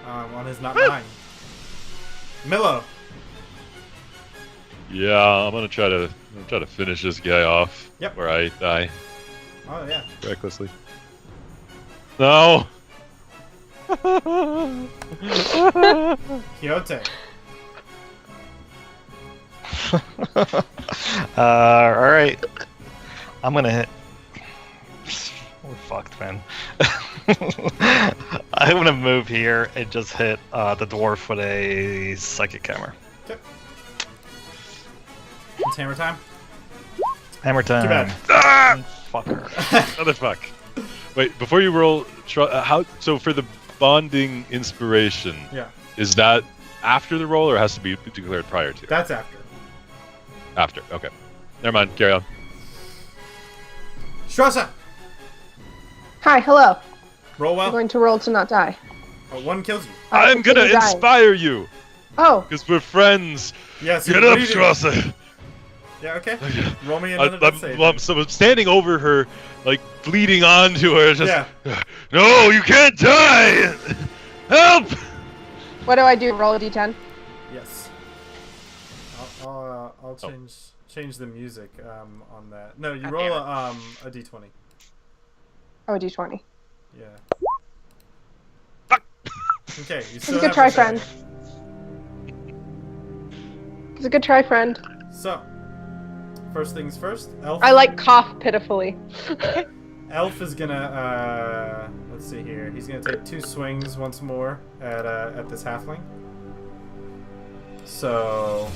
on his not dying. Milo. Yeah, I'm gonna try to finish this guy off. Yep. Where I die Oh yeah. recklessly. No. Quixote. Alright. I'm gonna hit. We're fucked, man. I'm gonna move here and just hit the dwarf with a psychic hammer. Okay. It's hammer time. Hammer time. Too bad. Fucker. Motherfuck. Wait, before you roll, so for the bonding inspiration, Yeah. is that after the roll or has to be declared prior to? That's after. After. Okay. Never mind. Carry on. Strasza. Hi, hello. Roll I'm well. going to roll to not die. Oh, one kills you. I'm gonna continue dying. inspire you Oh, because we're friends. Yes. Get up, Strasser. Yeah. Okay. Roll me another death save. So I'm standing over her, like bleeding onto her. Just, Yeah. no, you can't die. Help! what do I do? Roll a d10? Yes. I'll change the music on that. No, you God roll damn a d20. Oh, a d20. Yeah. Fuck. Okay. You It's still a good have try, the same. friend. It's a good try, friend. So, first things first. Elf. I like cough pitifully. Elf is gonna let's see here. He's gonna take 2 swings once more at this halfling. So,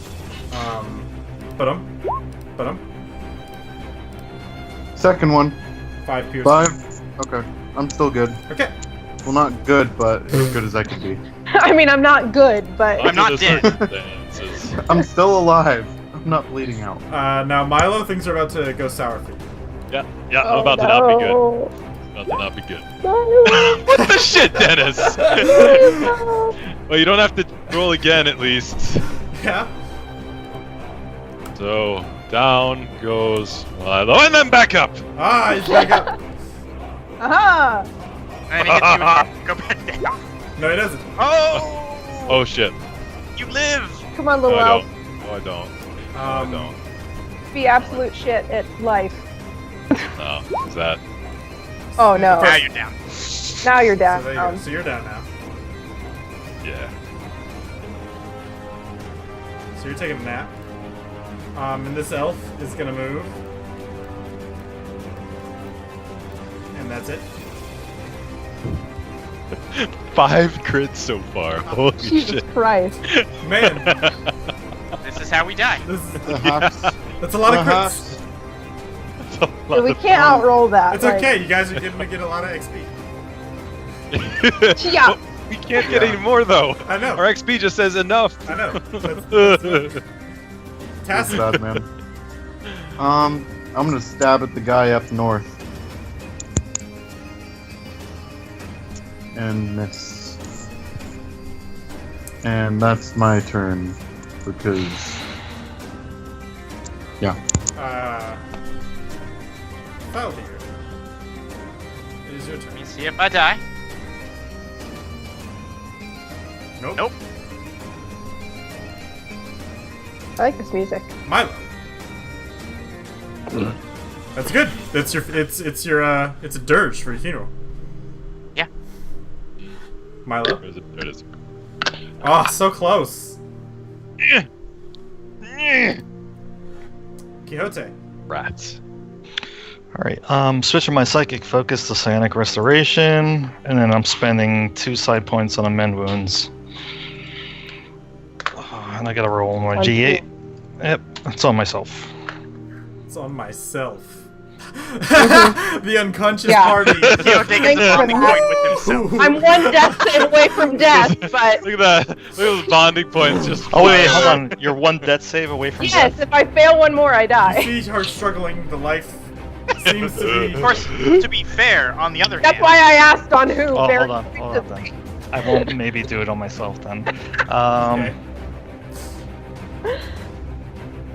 put him. Second one. 5 piercing. 5. Okay. I'm still good. Okay. Well, not good, but as good as I can be. I mean, I'm not good, but I'm not dead. Circumstances. I'm still alive. I'm not bleeding out. Now Milo, things are about to go sour for you. Yeah, I'm about to not be good. About to not be good. What the shit, Dennis? Well, you don't have to roll again, at least. Yeah. So down goes Milo, and then back up. Ah, he's back up. Aha! And he hits you again. Go back down. No, he doesn't. Oh! Oh shit! You live! Come on, No, little I elf. don't. No, I don't. No, I don't. Be absolute shit at life. No, is that? Oh no. Now you're down. Now you're So down. there you go. So you're down now. Yeah. So you're taking a nap. And this elf is gonna move. And that's it. 5 crits so far. Holy Jesus shit! Christ. Man, This is how we die. this is, Uh-huh. that's a lot of Uh-huh. crits. That's a lot We of can't outroll that. It's like- okay. You guys are getting to get a lot of XP. fun. Yeah. Well, we can't get any more though. I know. Our XP just says enough. I know. That's Tassie. bad, man. I'm gonna stab at the guy up north. And miss. And that's my turn. Because... Yeah. Fouldeer. It is your turn. Let me see if I die. Nope. Nope. I like this music. Milo. That's good. That's your. It's your. It's a dirge for your funeral. Yeah. Milo. Where is it? There it is. Oh, so close. Quixote. Rats. Alright, switching my psychic focus to psionic restoration, and then I'm spending 2 side points on amend wounds. And I gotta roll my G8. Yep, it's on myself. It's on myself. The unconscious Yeah. party. Quixote gets Thanks a for bonding that. point with himself. I'm one death save away from death, but Look at that. Look at those bonding points just. Oh wait, hold on. You're 1 death save away from yes, death. if I fail one more, I You die. see her struggling. The life seems to be. Of course, to be fair, on the other That's hand, why I asked on who. Oh, very hold on specifically. then. I won't maybe do it on myself then. Okay.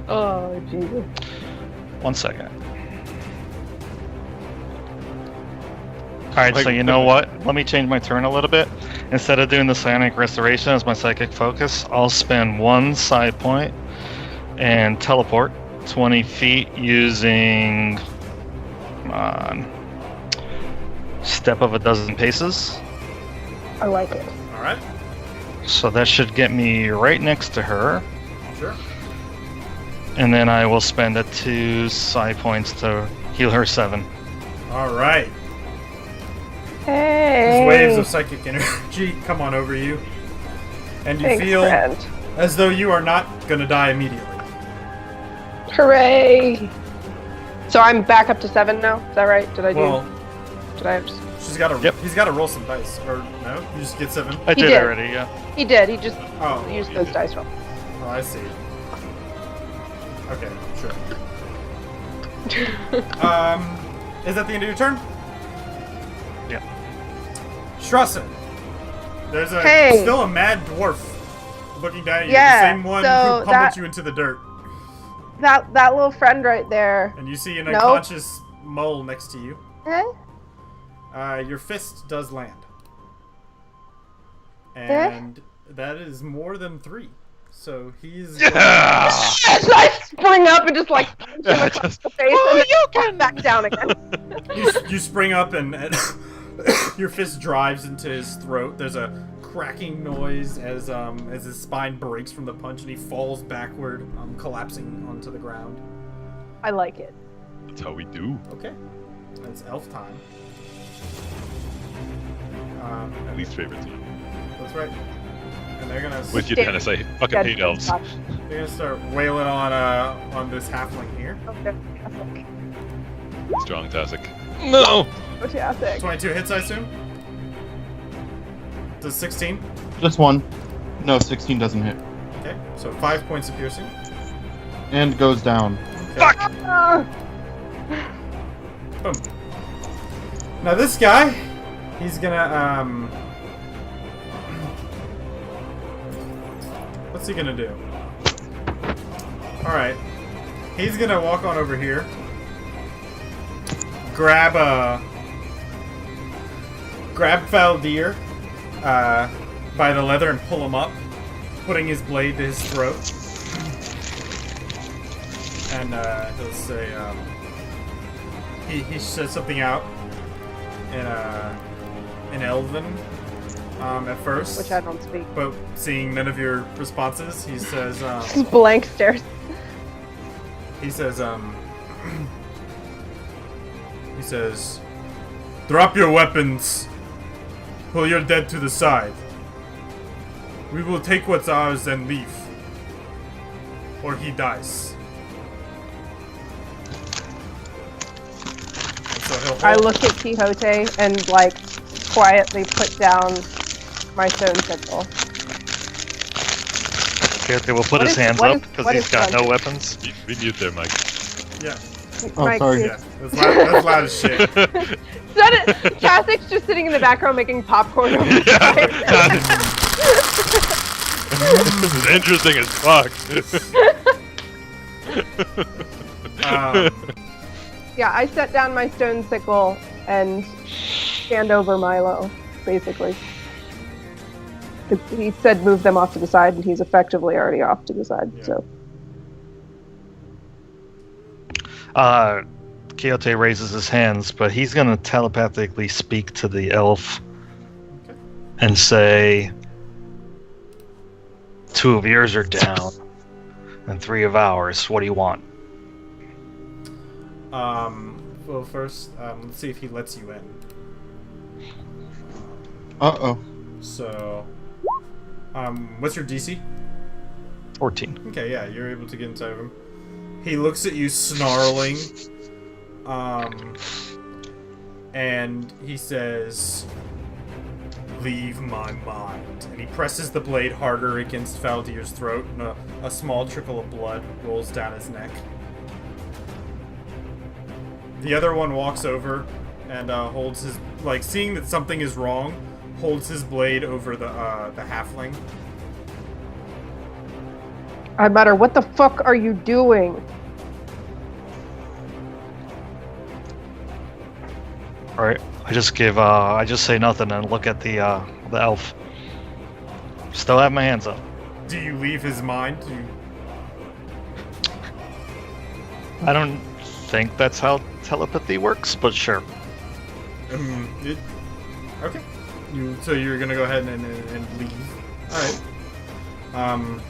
Oh, Jesus. 1 second. Alright, Like, so you know what? Let me change my turn a little bit. Instead of doing the Psionic Restoration as my psychic focus, I'll spend 1 side point and teleport 20 feet using, come on, step of a dozen paces. I like it. All right. So that should get me right next to her. Sure. And then I will spend 2 side points to heal her 7. All right. Hey. These waves of psychic energy come on over you, and you Thanks, feel friend. as though you are not gonna die immediately. Hooray! So I'm back up to 7 now. Is that right? Did I Well, just... she's got to. Yep. He's got to roll some dice, or no? You just get 7. I He did did. already, yeah. He did. He just Oh, used you those did. dice roll. oh, I see. Okay, sure. Is that the end of your turn? Yeah. Strassen. There's Hey. still a mad dwarf looking down at you. Yeah, The same one so who pummeled that- you into the dirt. That little friend right there. And you see an Nope. unconscious mole next to you. Eh? Your fist does land. Eh? And that is more than 3. So he's Yeah! So I spring up and just like punch him across the face and then back down again. you spring up and your fist drives into his throat. There's a cracking noise as his spine breaks from the punch and he falls backward, collapsing onto the ground. I like it. That's how we do. Okay, that's elf time. Least favorite team. That's right. And they're gonna With you, Damn. Dennis. I fucking hate elves. they're gonna start wailing on this halfling here. Okay. Strong Tastic. No! Fantastic. 22 hits, I assume. Does 16? Just 1. No, 16 doesn't hit. Okay, so 5 points of piercing. And goes down. Fuck! Boom. Now this guy, he's gonna what's he gonna do? All right, he's gonna walk on over here, grab Faldir by the leather and pull him up, putting his blade to his throat, and he'll say, he says something out in Elven at first, Which I don't speak. but seeing none of your responses, he says, Blank stares. he says, drop your weapons, pull your dead to the side. We will take what's ours and leave, or he dies. And so he'll I hold- look at Quixote and like quietly put down my stone sickle. Okay, we'll put What his is- hands what up is- because what he's is got no fun? weapons. Remute there, Mike. Yeah, Oh, Mike, sorry. yeah, that's loud as shit. Tastic's just sitting in the background making popcorn. Over Yeah. there. This is interesting as fuck. Yeah, I set down my stone sickle and stand over Milo, basically. He said move them off to the side, and he's effectively already off to the side. Yeah. So Quixote raises his hands, but he's gonna telepathically speak to the elf Okay. and say, 2 of yours are down, and 3 of ours. What do you want? Well, first, let's see if he lets you in. Uh-oh. So, what's your DC? 14. Okay, yeah, you're able to get inside of him. He looks at you snarling, and he says, "Leave my mind." And he presses the blade harder against Faldir's throat, and a small trickle of blood rolls down his neck. The other one walks over and holds his, like, seeing that something is wrong, holds his blade over the halfling. I mutter, "What the fuck are you doing?" Alright, I just say nothing and look at the elf. Still have my hands up. Do you leave his mind? Do you... I don't think that's how telepathy works, but sure. Okay. So you're gonna go ahead and leave. Alright.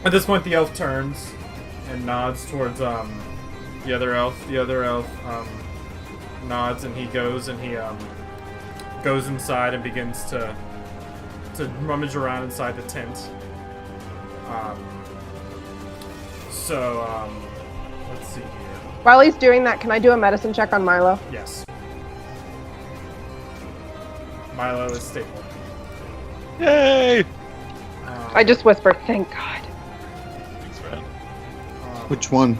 At this point, the elf turns and nods towards the other elf. The other elf nods and he goes inside and begins to rummage around inside the tent. Let's see here. While he's doing that, can I do a medicine check on Milo? Yes. Milo is stable. Yay! I just whisper, thank God. Thanks, friend. Which one?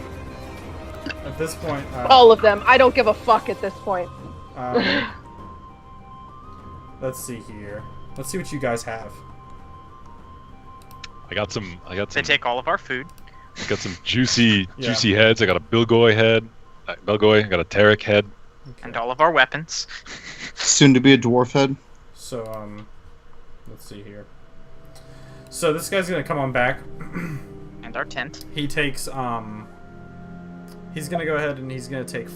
At this point, All of them. I don't give a fuck at this point. let's see here. Let's see what you guys have. I got some. They take all of our food. I got some juicy Yeah. heads. I got a Bilgoy head. I got a Tarek head. And all of our weapons. Soon to be a dwarf head. So, let's see here. So this guy's gonna come on back. And our tent. He takes, he's gonna go ahead and he's gonna take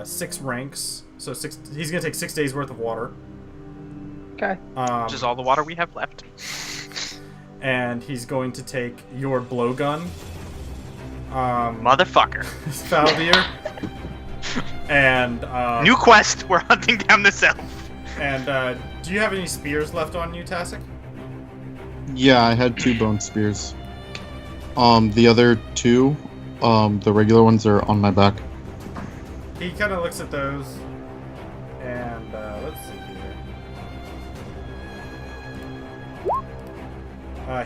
6 ranks. So he's gonna take 6 days worth of water. Okay. Which is all the water we have left. And he's going to take your blowgun. Motherfucker. Faldir. And, New quest. We're hunting down this elf. And, do you have any spears left on you, Tasik? Yeah, I had 2 bone spears. The other 2, the regular ones are on my back. He kind of looks at those, and let's see here.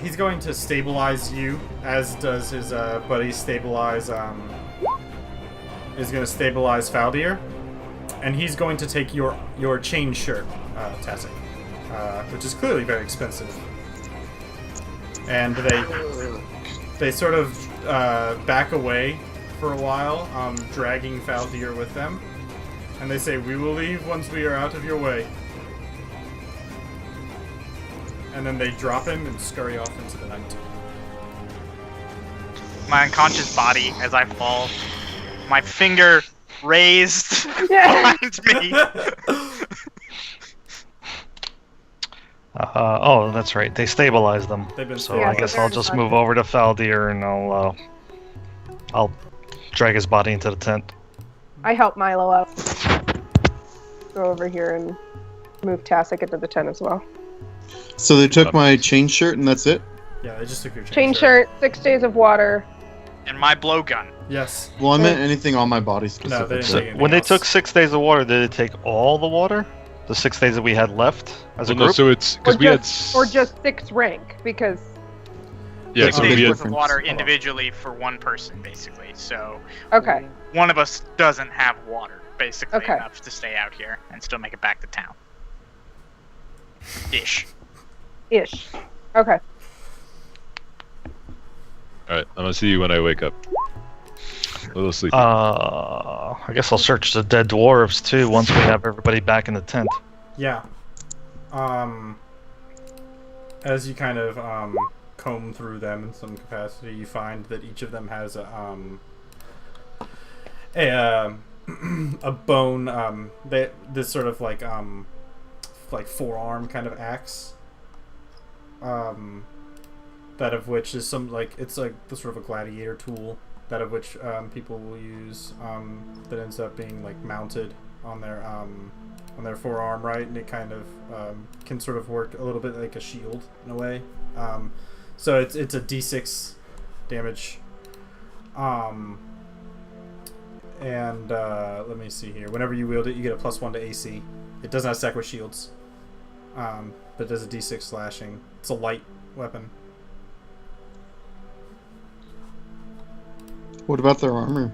He's going to stabilize you, as does his buddy stabilize. Is going to stabilize Faldir, and he's going to take your chain shirt, Tasik, which is clearly very expensive. And they sort of back away for a while, dragging Faldir with them. And they say, "We will leave once we are out of your way." And then they drop him and scurry off into the night. My unconscious body as I fall. My finger raised Yeah. behind me. Oh, that's right. They stabilized them. They've been So Yeah, I so guess they're I'll just not- move over to Faldir and I'll drag his body into the tent. I help Milo out. Go over here and move Tasik into the tent as well. So they took my chain shirt and that's it? Yeah, they just took your Chain shirt, 6 days of water. And my blowgun. Yes. Well, I meant anything on my body No, specifically. they So didn't take anything when they else. took 6 days of water, did it take all the water? The 6 days that we had left as a Well, no, group? so it's because we had. Or just 6 rank, because Yeah, Six so days we had. worth of water individually for one person, basically. So okay. one of us doesn't have water, basically Okay. enough to stay out here and still make it back to town. Ish. Ish. Okay. Alright, I'm gonna see you when I wake up. A little sleepy. I guess I'll search the dead dwarves too once we have everybody back in the tent. Yeah. As you kind of comb through them in some capacity, you find that each of them has a bone. This sort of like forearm kind of axe. That of which is some it's like the sort of a gladiator tool. That of which people will use. That ends up being like mounted on their forearm, right? And it kind of can sort of work a little bit like a shield in a way. So it's a D6 damage. And let me see here. Whenever you wield it, you get a +1 to AC. It does not stack with shields, but it does a D6 slashing. It's a light weapon. What about their armor?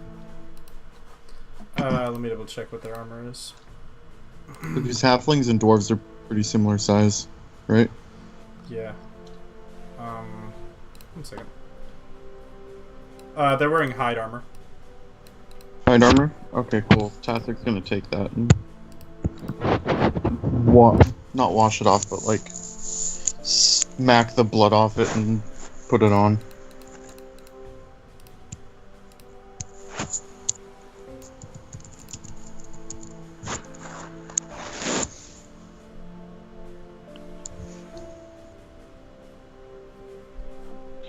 Let me double check what their armor is. Because halflings and dwarves are pretty similar size, right? Yeah. 1 second. They're wearing hide armor. Hide armor? Okay, cool. Tasik's gonna take that and not wash it off, but like Mac the blood off it and put it on.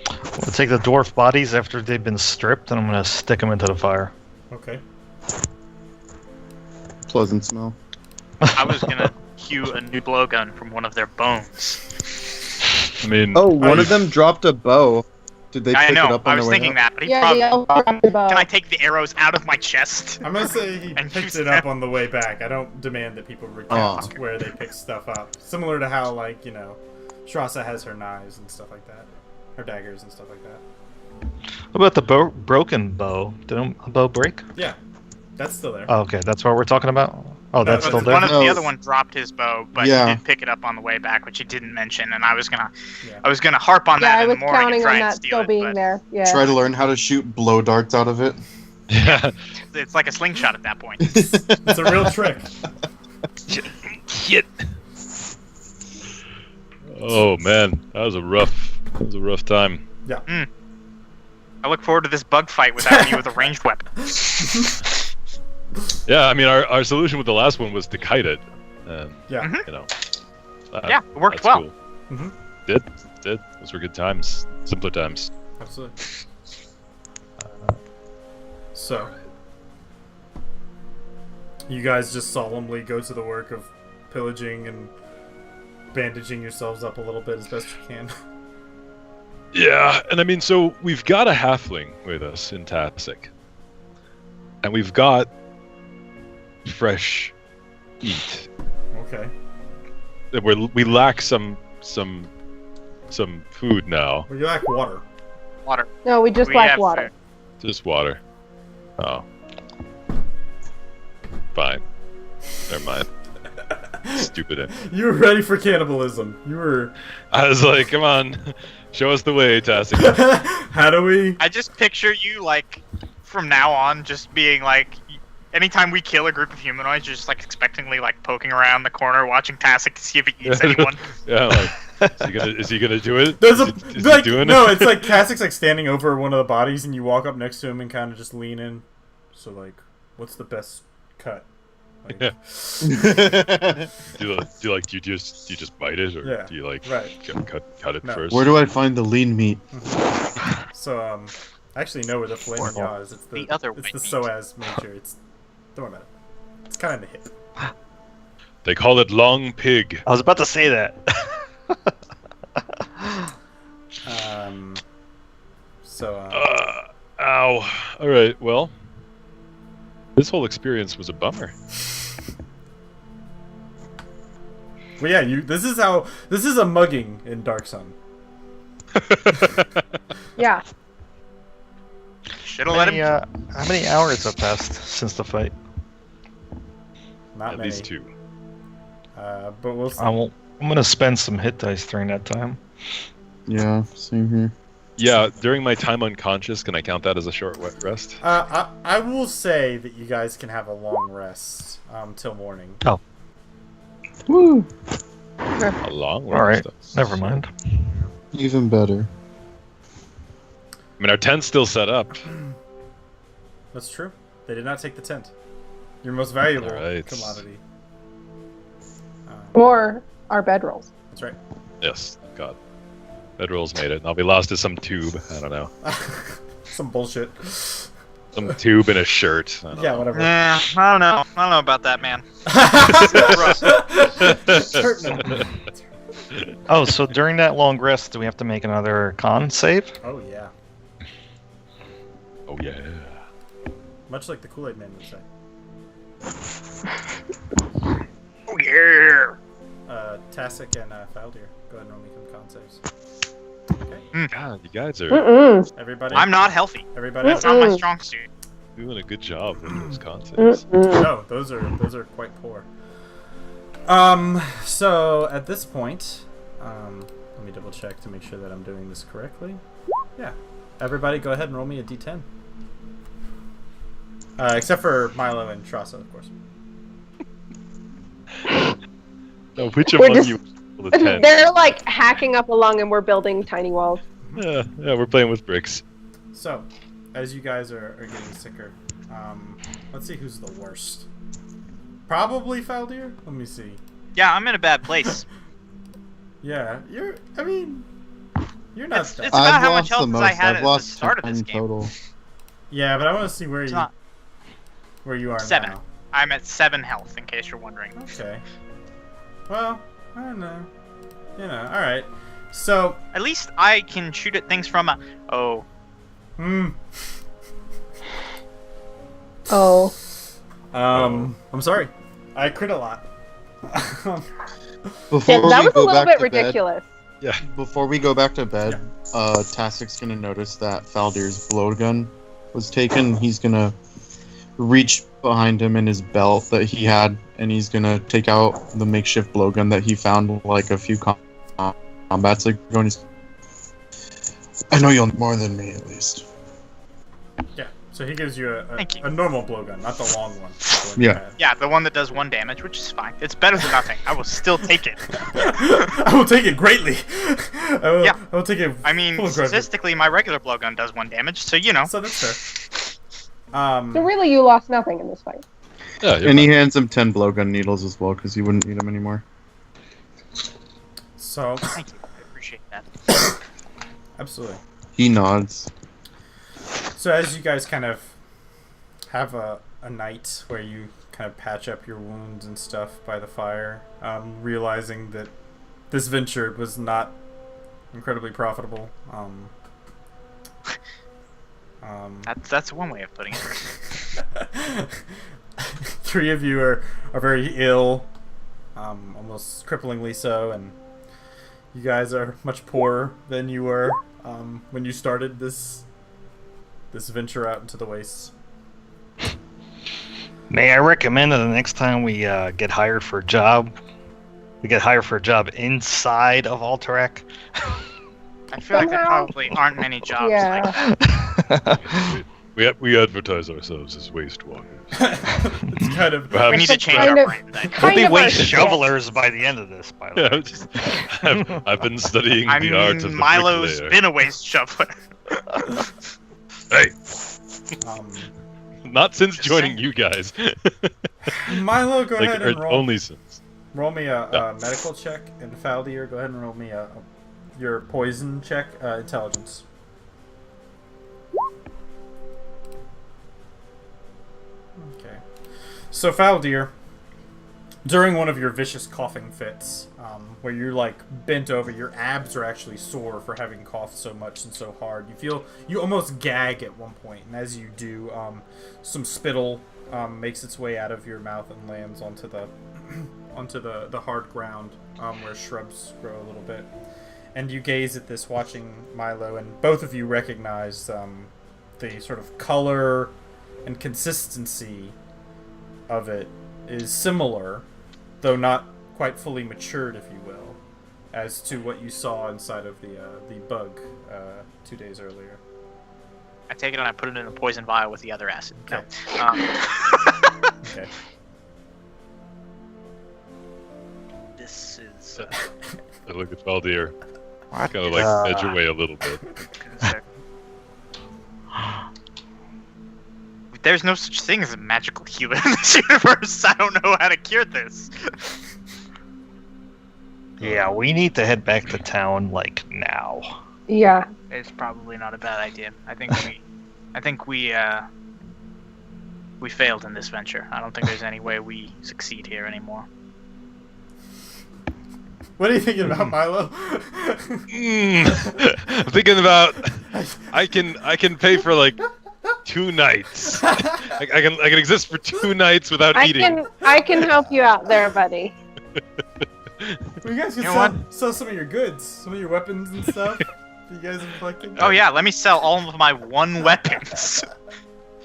I'm gonna take the dwarf bodies after they've been stripped, and I'm gonna stick them into the fire. Okay. Pleasant smell. I was gonna cue a new blowgun from one of their bones. I mean, Oh, one of them dropped a bow. Did they pick I it know. up on I was their way thinking up? that, but he Yeah, probably. the elf dropped the bow. Can I take the arrows out of my chest? I'm gonna say he And picked use it up them. on the way back. I don't demand that people recount where they pick stuff up. Similar to how, like, you know, Strasa has her knives and stuff like that. Her daggers and stuff like that. What about the broken bow? Did a bow break? Yeah. That's still there. Oh, okay, that's what we're talking about? Oh, that's but still the there? One of No. the other one dropped his bow, but Yeah. he did pick it up on the way back, which he didn't mention. And I was gonna Yeah. harp on Yeah, that I in was the morning and counting try on and that steal still it, being but there. Yeah. Try to learn how to shoot blow darts out of it. yeah. it's like a slingshot at that point. It's a real trick. Shit. Oh man, that was a rough time. I look forward to this bug fight without you with a ranged weapon. Yeah, I mean, our solution with the last one was to kite it, and Yeah. Mhm. you know, Yeah, it worked that's well. Cool. Mhm. Did those were good times, simpler times. Absolutely. So, you guys just solemnly go to the work of pillaging and bandaging yourselves up a little bit as best you can. Yeah, and I mean, so we've got a halfling with us in Tasik, and we've got fresh meat. Okay. We lack some food now. Well, you lack water. Water. No, we just We lack have water. Just water. Oh. Fine. Never mind. Stupid. You were ready for cannibalism. You were. I was like, come on, show us the way, Tasik. How do we? I just picture you, like, from now on, just being like, anytime we kill a group of humanoids, you're just like expectantly like poking around the corner, watching Tasik to see if he eats anyone. Yeah, like, is he gonna do it? There's a Is he like doing no, it? it's like Tassik's like standing over one of the bodies, and you walk up next to him and kind of just lean in. So like, what's the best cut? Like, Yeah. Do you just bite it, or Yeah, do you like right. cut it No. first? Where do I find the lean meat? So I actually know where the filet mignon is. It's The other it's white the meat. psoas major. It's don't worry about it. It's kind of in the hip. They call it long pig. I was about to say that. So Ow. All right. Well, this whole experience was a bummer. well, yeah, this is a mugging in Dark Sun. Yeah. Should've let him. How many hours have passed since the fight? Not At many. least 2. But we'll see. I'm gonna spend some hit dice during that time. Yeah, same here. Yeah, during my time unconscious, can I count that as a short rest? I will say that you guys can have a long rest till morning. Oh, Woo! A long rest. all right. Never mind. Even better. I mean, our tent's still set up. That's true. They did not take the tent. Your most valuable Alright. commodity. Or our bedrolls. That's right. Yes, God. Bedrolls made it. I'll be lost to some tube. I don't know. Some bullshit. Some tube in a shirt. I don't Yeah, know. whatever. I don't know. I don't know about that, man. Oh, so during that long rest, do we have to make another con save? Oh yeah. Oh, yeah. Much like the Kool-Aid Man would say. Oh, yeah. Tasik and Faldir, go ahead and roll me some con saves. God, you guys are Mm-mm. Everybody. I'm not healthy. Everybody. That's not my strong suit. doing a good job with those concepts. Mm-mm. No, those are quite poor. So at this point, let me double check to make sure that I'm doing this correctly. Yeah. Everybody go ahead and roll me a d10. Except for Milo and Trasa, of course. Now, which We're among just- you Well, the 10. They're like hacking up along, and we're building tiny walls. Yeah, we're playing with bricks. So, as you guys are getting sicker, let's see who's the worst. Probably Faldir? Let me see. Yeah, I'm in a bad place. Yeah, you're not It's that. about how much lost the health as I most. had I've at the lost start of this 10 game. total. Yeah, but I want to see where It's you not are 7. now. I'm at 7 health, in case you're wondering. Okay. Well, I don't know. You know, alright. So, At least I can shoot at things from a... Oh. Oh. I'm sorry. I crit a lot. Before Yeah, that we was a go little back bit to bed, ridiculous. before we go back to bed, Tassik's gonna notice that Faldir's blowgun was taken. He's gonna reach behind him in his belt that he had, and he's gonna take out the makeshift blowgun that he found like a few combats ago. And I know you'll more than me, at least. Yeah, so he gives you Thank you. a normal blowgun, not the long one. Yeah. Yeah, the one that does 1 damage, which is fine. It's better than nothing. I will still take it. I will take it greatly. I will take it. I mean, full of gratitude. statistically, my regular blowgun does 1 damage, so you know. So that's fair. So really, you lost nothing in this fight. Yeah, you're And he fine. hands him 10 blowgun needles as well, because he wouldn't need them anymore. So, Thank you. I appreciate that. absolutely. He nods. So as you guys kind of have a night where you kind of patch up your wounds and stuff by the fire, realizing that this venture was not incredibly profitable. That's one way of putting it. 3 of you are very ill, almost cripplingly so, and you guys are much poorer than you were when you started this venture out into the wastes. May I recommend that the next time we get hired for a job, we get hired for a job inside of Alterac? I feel like there Somehow- probably aren't many jobs like Yeah. that. We advertise ourselves as waste walkers. It's kind of Perhaps- We need to change Kind our of- brand. I think. We'll be Kind of waste our- shovelers by the end of this, by the Yeah, way. I've been studying I the art of the mean, Milo's bricklayer. been a waste shoveler. Hey, um, not since Just joining saying. you guys. Milo, go ahead and or roll. only since. Roll me a Yeah. medical check, and Faldir, go ahead and roll me your poison check, intelligence. Okay. So Faldir, during one of your vicious coughing fits, where you're like bent over, your abs are actually sore for having coughed so much and so hard. You almost gag at one point, and as you do, some spittle makes its way out of your mouth and lands onto the onto the hard ground where shrubs grow a little bit. And you gaze at this, watching Milo, and both of you recognize the sort of color and consistency of it is similar, though not quite fully matured, if you will, as to what you saw inside of the bug 2 days earlier. I take it and I put it in a poison vial with the other acid. No. Okay. Okay. This is. I look at Valdir. What? Kind of like edge away a little bit. There's no such thing as a magical healer in this universe. I don't know how to cure this. Yeah, we need to head back to town, like, now. Yeah. It's probably not a bad idea. I think we failed in this venture. I don't think there's any way we succeed here anymore. What are you thinking about, Milo? I'm thinking about I can pay for like 2 nights. I can exist for 2 nights without eating. I can help you out there, buddy. Well, you guys can You know sell some of your goods, some of your weapons and stuff. You guys have collected. Oh yeah, let me sell all of my 1 weapons.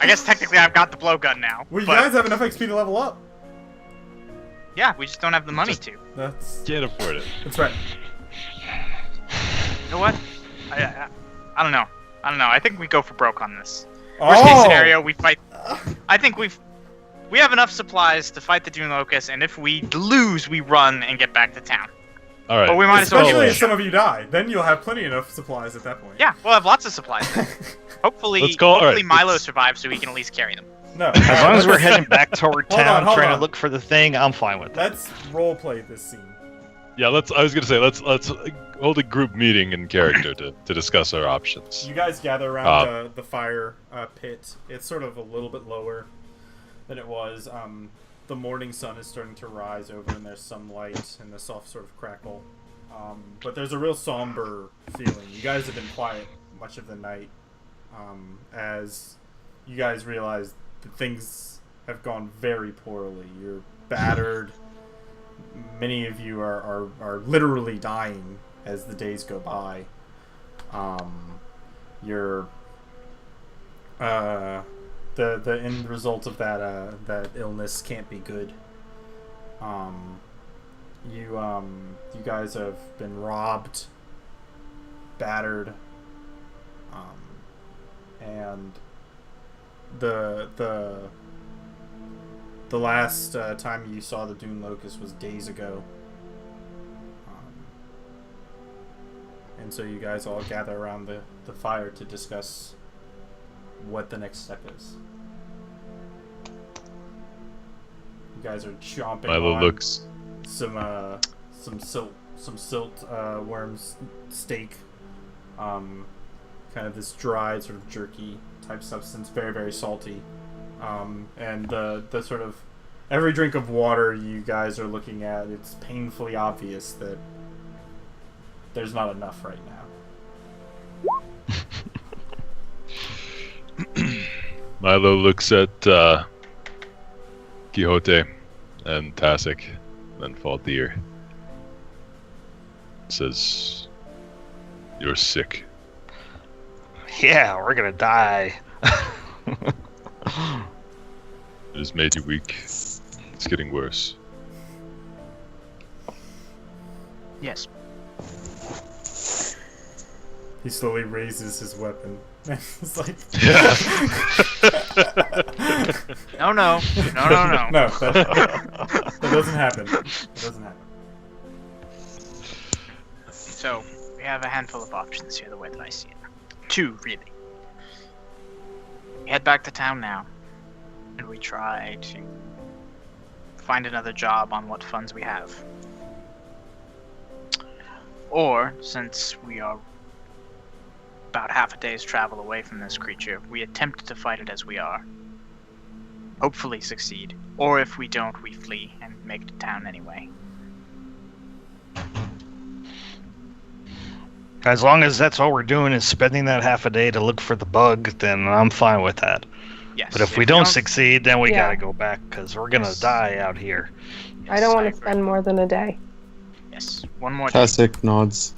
I guess technically I've got the blowgun now. Well, you but guys have enough XP to level up. yeah, we just don't have the money to. That's Can't afford it. right. You know what? I don't know. I don't know. I think we go for broke on this. Oh! Worst case scenario, we fight. I think we have enough supplies to fight the Dune Locust, and if we lose, we run and get back to town. All right. But we might as well Especially give it if a some shot. of you die, then you'll have plenty enough supplies at that point. Yeah, we'll have lots of supplies. Hopefully, Let's call- hopefully alright, Milo let's- survives so we can at least carry them. No. As long as we're heading back toward Hold town on. trying to look for the thing, I'm fine with that. Let's roleplay this scene. Yeah, I was gonna say let's hold a group meeting in character to discuss our options. You guys gather around the fire pit. It's sort of a little bit lower than it was. The morning sun is starting to rise over, and there's some light and a soft sort of crackle. But there's a real somber feeling. You guys have been quiet much of the night, as you guys realize that things have gone very poorly. You're battered. Many of you are literally dying as the days go by. You're the end result of that illness can't be good. You guys have been robbed, battered, and the last time you saw the Dune Locust was days ago. And so you guys all gather around the fire to discuss what the next step is. You guys are chomping Milo on looks. some silt worms steak, kind of this dried sort of jerky type substance, very very salty, and the sort of every drink of water you guys are looking at, it's painfully obvious that there's not enough right now. Milo looks at Quixote and Tasik, then Faldir. Says, "You're sick." Yeah, we're gonna die. It has made you weak. It's getting worse. Yes. He slowly raises his weapon. It's like No. no, that doesn't happen. That doesn't happen. So, we have a handful of options here, the way that I see it. Two, really. We head back to town now, and we try to find another job on what funds we have. Or, since we are about half a day's travel away from this creature, we attempt to fight it as we are. Hopefully succeed. Or if we don't, we flee and make it to town anyway. As long as that's all we're doing is spending that half a day to look for the bug, then I'm fine with that. Yes. But if we don't succeed, then we Yeah. gotta go back, because we're gonna die out here. I don't want to agree. spend more than a day. Yes. One more day. Tasik nods.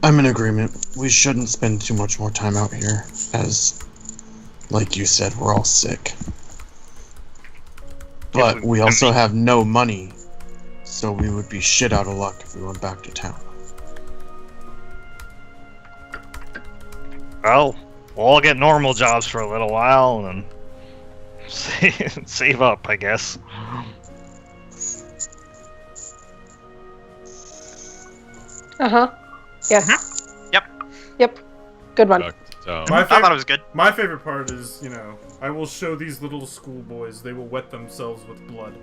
I'm in agreement. We shouldn't spend too much more time out here, as, like you said, we're all sick. But we also have no money, so we would be shit out of luck if we went back to town. Well, we'll all get normal jobs for a little while and save up, I guess. Yes. Yep. Yep. Good one. Back to town. My I thought it favorite, was good. my favorite part is, I will show these little schoolboys. They will wet themselves with blood.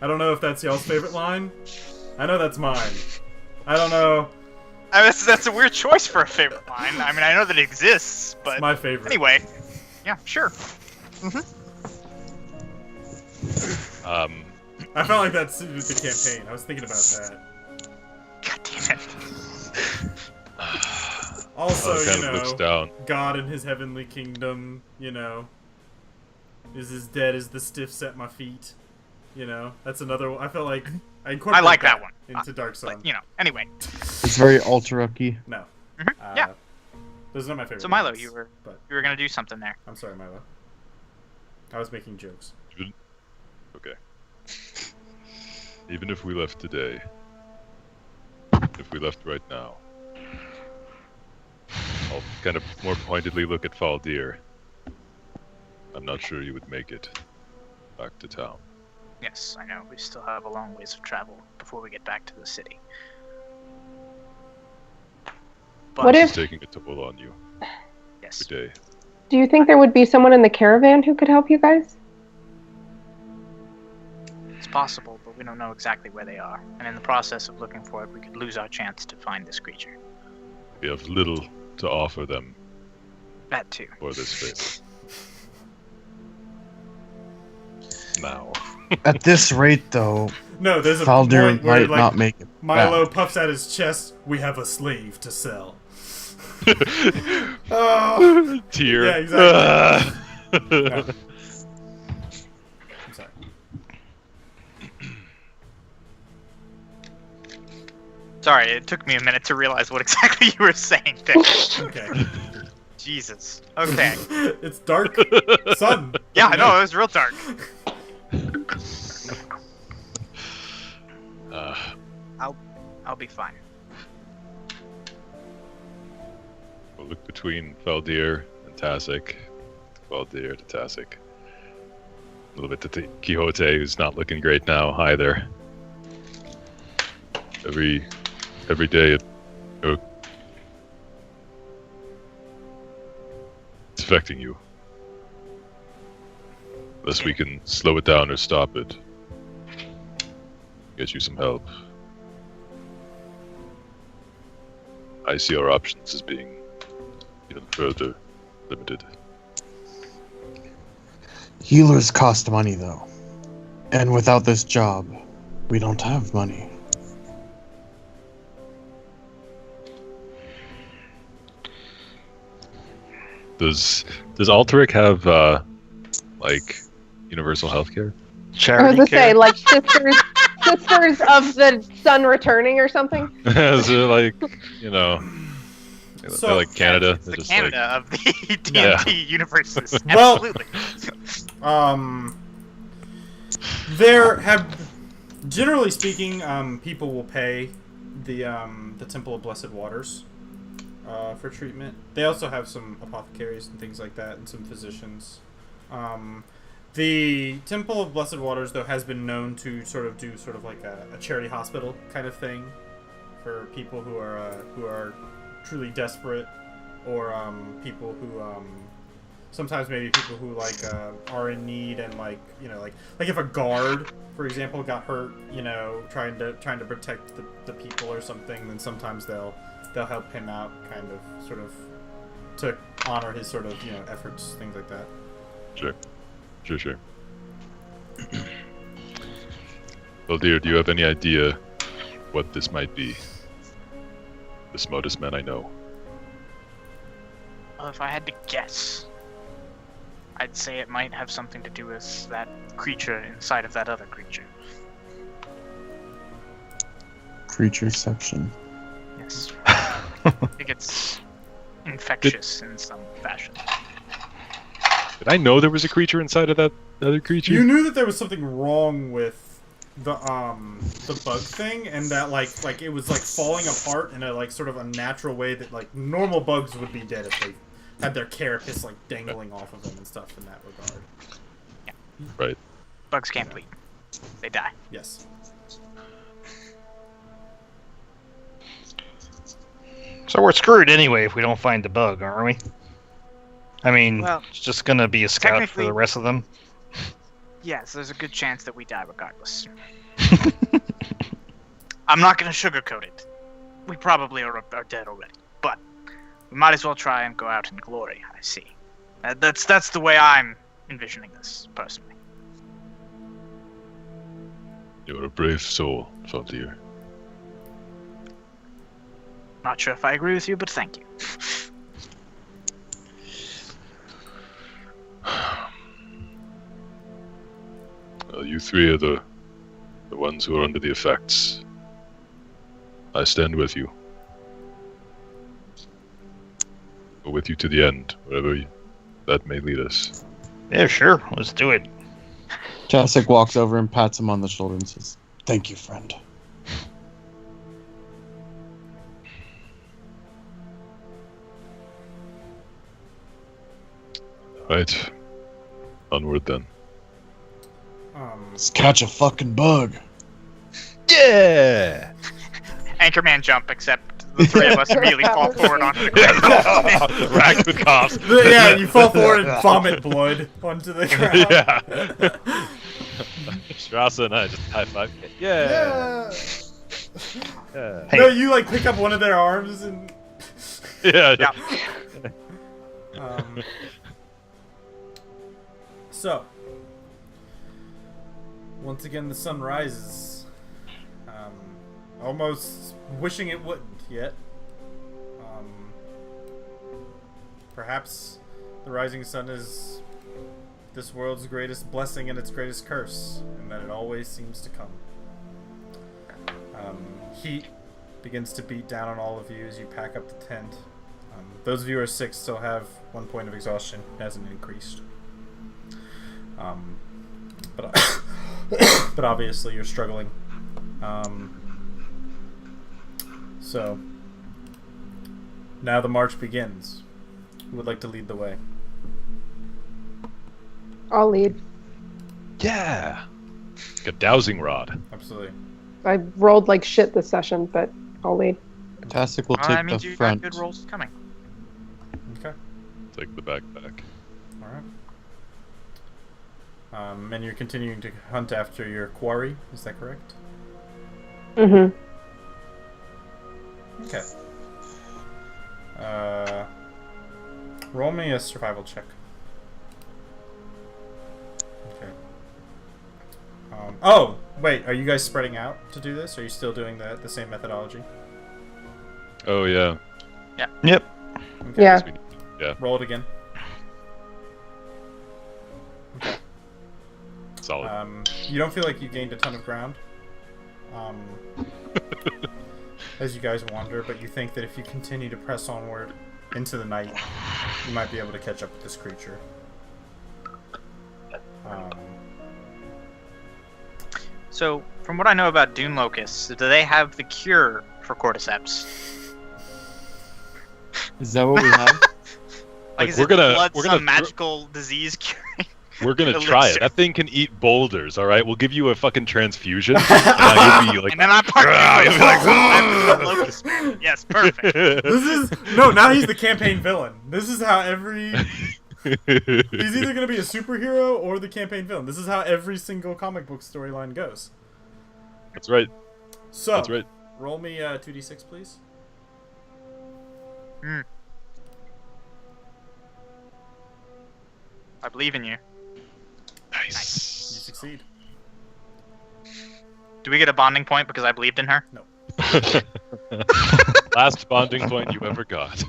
I don't know if that's y'all's favorite line. I know that's mine. I don't know. I mean, that's a weird choice for a favorite line. I mean, I know that it exists, but It's my favorite. anyway. Yeah, sure. I felt like that suited the campaign. I was thinking about that. God damn it. Also, kind of looks down. God in his heavenly kingdom, is as dead as the stiffs at my feet. That's another one. I felt like I incorporated like that one. into Dark Sun. But, anyway. It's very ultra-rucky. No. Yeah. Those are not my favorite. So, Milo, lines, you were But going to do something there. I'm sorry, Milo. I was making jokes. Okay. Even if we left today, if we left right now, I'll kind of more pointedly look at Faldir. I'm not sure you would make it back to town. Yes, I know. We still have a long ways of travel before we get back to the city. But What It's if- taking a toll on you yes, every day. Do you think there would be someone in the caravan who could help you guys? it's possible, but we don't know exactly where they are. And in the process of looking for it, we could lose our chance to find this creature. We have little to offer them That too. for this fate. Now. At this rate, though, No, there's a Faldir point where might like not make it. Milo back. puffs out his chest. We have a slave to sell. Oh, Tear. Yeah, exactly. No. I'm sorry. Sorry, it took me a minute to realize what exactly you were saying there. Okay. Jesus. Okay. It's dark. Sun. Yeah, I know, it was real dark. I'll be fine. We'll look between Faldir and Tasik. Faldir to Tasik. A little bit to Quixote, who's not looking great now either. Every day it's affecting you. Unless we can slow it down or stop it. Get you some help. I see our options as being even further limited. Healers cost money, though. And without this job, we don't have money. Does Alteric have like universal healthcare? I was Charity gonna care? say, like sisters of the sun returning or something. Is it like they're So- like Canada? It's They're the just Canada like of the Yeah. D&D universes. Well- Absolutely. There have, generally speaking, people will pay the Temple of Blessed Waters for treatment. They also have some apothecaries and things like that, and some physicians. The Temple of Blessed Waters, though, has been known to sort of do sort of like a charity hospital kind of thing for people who are truly desperate, or people who sometimes maybe people who like are in need, and like if a guard, for example, got hurt, trying to protect the people or something, then sometimes they'll help him out, kind of sort of to honor his sort of efforts, things like that. Sure. Well, dear, do you have any idea what this might be? The smartest man I know. Well, if I had to guess, I'd say it might have something to do with that creature inside of that other creature. Creature section. Yes. I think it's infectious in some fashion. Did I know there was a creature inside of that other creature? You knew that there was something wrong with the bug thing, and that like it was like falling apart in a like sort of unnatural way that like normal bugs would be dead if they had their carapace like dangling off of them and stuff in that regard. Right. Bugs can't bleed. They die. Yes. So we're screwed anyway if we don't find the bug, aren't we? I mean, Well, it's just gonna be a scout for technically- the rest of them. Yes, there's a good chance that we die regardless. I'm not gonna sugarcoat it. We probably are dead already, but we might as well try and go out in glory. I see. That's the way I'm envisioning this personally. You're a brave soul, Faldir. Not sure if I agree with you, but thank you. Well, you three are the ones who are under the effects. I stand with you. Go with you to the end, wherever that may lead us. Yeah, sure. Let's do it. Tasik walks over and pats him on the shoulder and says, "Thank you, friend." Right. Onward then. Let's catch a fucking bug. Yeah! Anchorman jump, except The three of us immediately fall forward onto the ground. Racked with coughs. Yeah, you fall forward and vomit blood onto the ground. Yeah. Strasser and I just high five. Yeah. Yeah. Hey. No, you like pick up one of their arms and. Yeah. Yeah. So, once again, the sun rises. Almost wishing it wouldn't yet. Perhaps the rising sun is this world's greatest blessing and its greatest curse, and that it always seems to come. Heat begins to beat down on all of you as you pack up the tent. Those of you who are sick still have 1 point of exhaustion. It hasn't increased. But obviously you're struggling. So now the march begins. Who would like to lead the way? I'll lead. Yeah. Like a dowsing rod. Absolutely. I rolled like shit this session, but I'll lead. Tastic will Well, take that means the you front. got good rolls coming. Okay. Take the backpack. All right. And you're continuing to hunt after your quarry. Is that correct? Mm-hmm. Okay. Roll me a survival check. Okay. Oh, wait. Are you guys spreading out to do this? Or are you still doing the same methodology? Oh yeah. Yep. Okay. Yeah. Yeah. Roll it again. Solid. You don't feel like you gained a ton of ground as you guys wander, but you think that if you continue to press onward into the night, you might be able to catch up with this creature. So, from what I know about Dune Locusts, do they have the cure for cordyceps? Is that what we have? Like, is we're it gonna- blood we're some gonna magical disease curing? We're gonna try it. elixir. That thing can eat boulders, alright? We'll give you a fucking transfusion. And you'll be like, And then I'm part "Ah," you'll be like, I'm the locust. Yes, perfect. This is no. Now he's the campaign villain. This is how every. He's either gonna be a superhero or the campaign villain. This is how every single comic book storyline goes. That's right. So, That's right. roll me 2d6, please. I believe in you. You Nice. succeed. Do we get a bonding point because I believed in her? Last bonding point you ever got.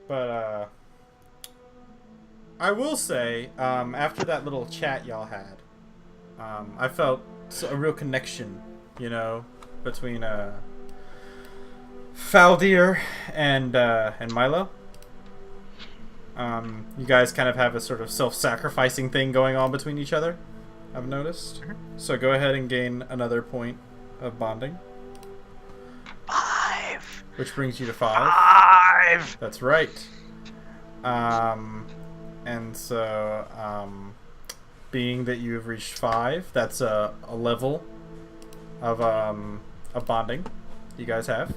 But I will say, after that little chat y'all had, I felt a real connection, you know, between Faldir and Milo. You guys kind of have a sort of self-sacrificing thing going on between each other, I've noticed. So go ahead and gain another point of bonding, 5. which brings you to 5. 5. That's right. And so, being that you have reached 5, that's a level of bonding you guys have.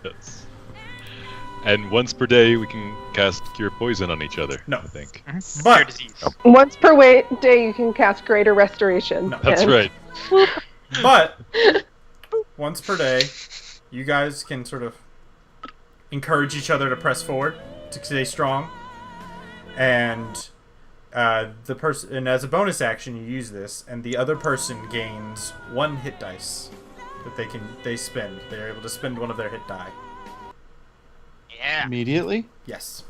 Yes. And once per day, we can cast Cure Poison on each other. No. I think. But- Cure disease. Once per day, you can cast Greater Restoration. No. That's and- right. But once per day, you guys can sort of encourage each other to press forward, to stay strong, and the person, and as a bonus action, you use this, and the other person gains 1 hit dice that they spend. They're able to spend 1 of their hit die. Yeah. Immediately? Yes.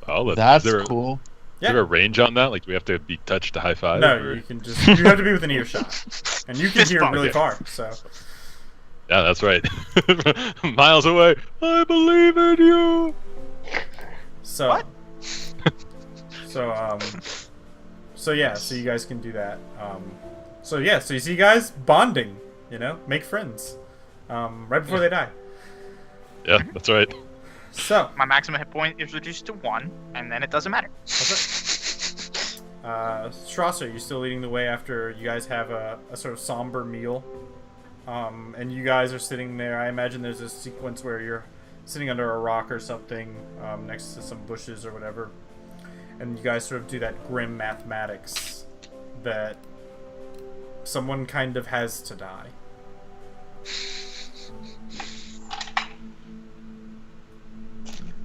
Oh, That's is there, cool. Is there a range on that? Like, do we have to be touched to high five? No, or- you can just you have to be within earshot, and you can Fist hear bump. really Okay. far. So Yeah, that's right. Miles away. I believe in you. so What? so yeah, so you guys can do that. So you see you guys bonding, you know, make friends, right before they die. Yeah, that's right. So My maximum hit point is reduced to 1, and then it doesn't matter. Strasser, you still leading the way after you guys have a sort of somber meal and you guys are sitting there. I imagine there's a sequence where you're sitting under a rock or something, next to some bushes or whatever, and you guys sort of do that grim mathematics that someone kind of has to die.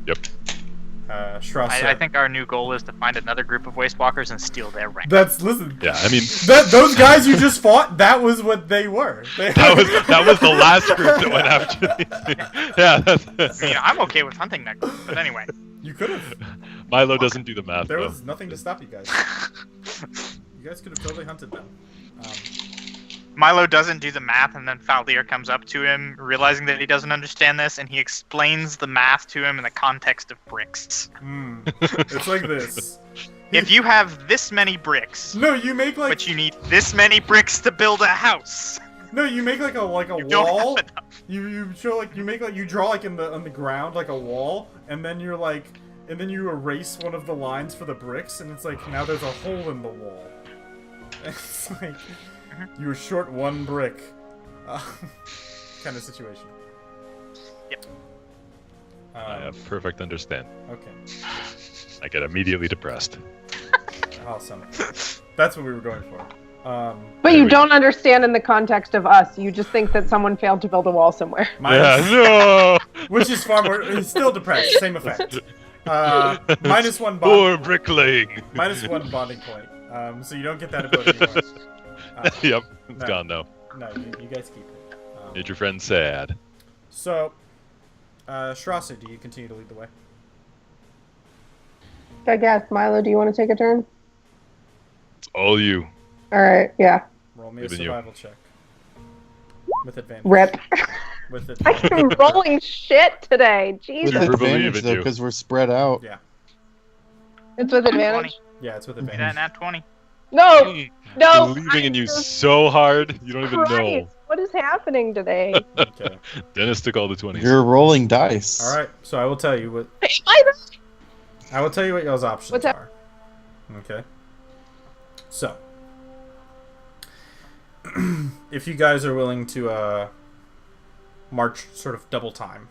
Yep. Strasser. I think our new goal is to find another group of Waste Walkers and steal their rank. Listen. Yeah, I mean, Those guys you just fought, that was what they were. that was the last group that went after these. Yeah. I mean, I'm okay with hunting that group, but anyway. You could have. Milo doesn't do the math. There though. was nothing to stop you guys. You guys could have totally hunted them. Milo doesn't do the math, and then Faldir comes up to him, realizing that he doesn't understand this, and he explains the math to him in the context of bricks. It's like this. If you have this many bricks, No, you make like. but you need this many bricks to build a house, No, you make like a you don't wall. have enough. You show like you make like you draw like on the ground like a wall, and then you're like, and then you erase one of the lines for the bricks, and it's like now there's a hole in the wall. It's like you were short one brick, kind of situation. Yep. I have perfect understand. Okay. I get immediately depressed. Awesome. That's what we were going for. But you don't understand in the context of us. You just think that someone failed to build a wall somewhere. No. Which is far more. He's still depressed. Same effect. Minus one Poor bond. bricklaying. Minus one bonding point. So you don't get that ability anymore. Yep, it's No. gone now. No, you guys keep it. Made your friend sad. So, Strasser, do you continue to lead the way? I guess. Milo, do you want to take a turn? It's all you. All right. Yeah. Roll me a Even you. survival check. With advantage. Rip. With I advantage. am rolling shit today. With Jesus. Never believe advantage in though, you. because we're spread out. Yeah. It's with advantage. 20. Yeah, it's with Get that advantage. nat 20. No. No. Believing in you Jesus so hard, you don't even know. Christ, what is happening today? Okay. Dennis took all the 20s. You're rolling dice. All right. So I will tell you what. I will tell you what y'all's options What's that? are. Okay. So, if you guys are willing to march sort of double time,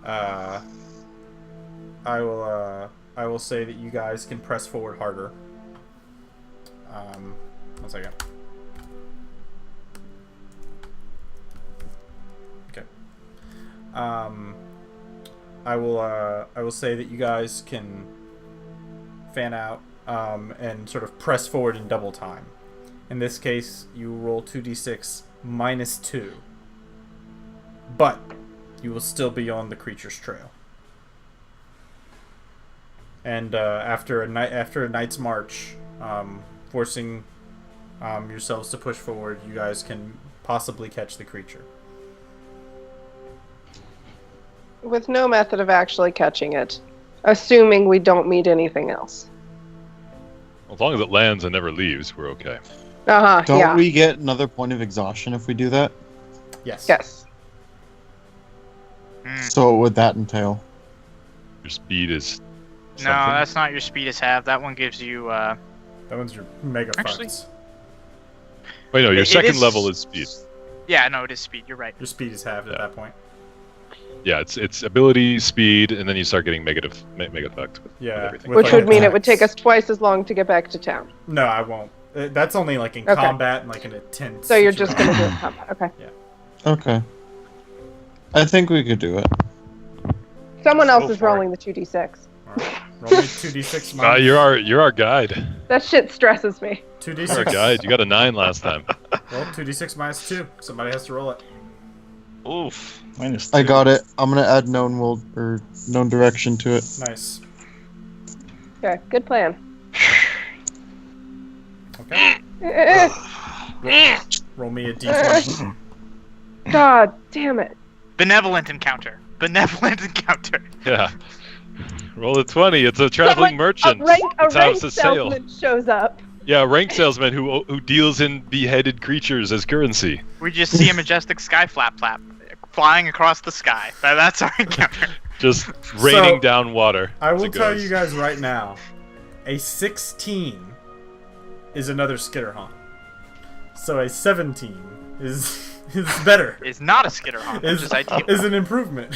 I will say that you guys can press forward harder. One second. Okay. I will say that you guys can fan out and sort of press forward in double time. In this case, you roll 2d6 minus 2, but you will still be on the creature's trail. And after a night's march, forcing yourselves to push forward, you guys can possibly catch the creature. With no method of actually catching it, assuming we don't meet anything else. As long as it lands and never leaves, we're okay. Don't Yeah. we get another point of exhaustion if we do that? Yes. Yes. So what would that entail? Your speed is. No, something. that's not your speed as half. That one gives you, That one's your mega Actually- farts. Wait, no, your It second is- level is speed. yeah, no, it is speed. You're right. Your speed is halved at Yeah. that point. Yeah, it's ability, speed, and then you start getting mega effect with Yeah. everything. with, Which like, would mean it would attacks. take us twice as long to get back to town. No, I won't. That's only like in Okay. combat and like in a tense. So you're just situation. gonna do it in combat. Okay. Okay. I think we could do it. Someone else Go is for it. rolling the 2d6. Alright. Roll me 2d6 minus. You're our guide. That shit stresses me. 2d6. You're our guide. You got a 9 last time. Roll 2d6 minus 2. Somebody has to roll it. Oof. Minus I 2. got it. I'm gonna add known known direction to it. Nice. Okay, good plan. Okay. Eh, Roll me a d20. God damn it. Benevolent encounter. Benevolent encounter. Yeah. Roll a 20. It's a traveling Someone- merchant. A rank It's how it's a sale. salesman shows up. Yeah, a rank salesman who deals in beheaded creatures as currency. We just see a majestic sky flap flying across the sky. That's our encounter. Just raining down water. I as will it tell goes. you guys right now, a 16 is another Skitterhawk. So a 17 is better. It's not a skitter haunt, which is ideal. Is an improvement.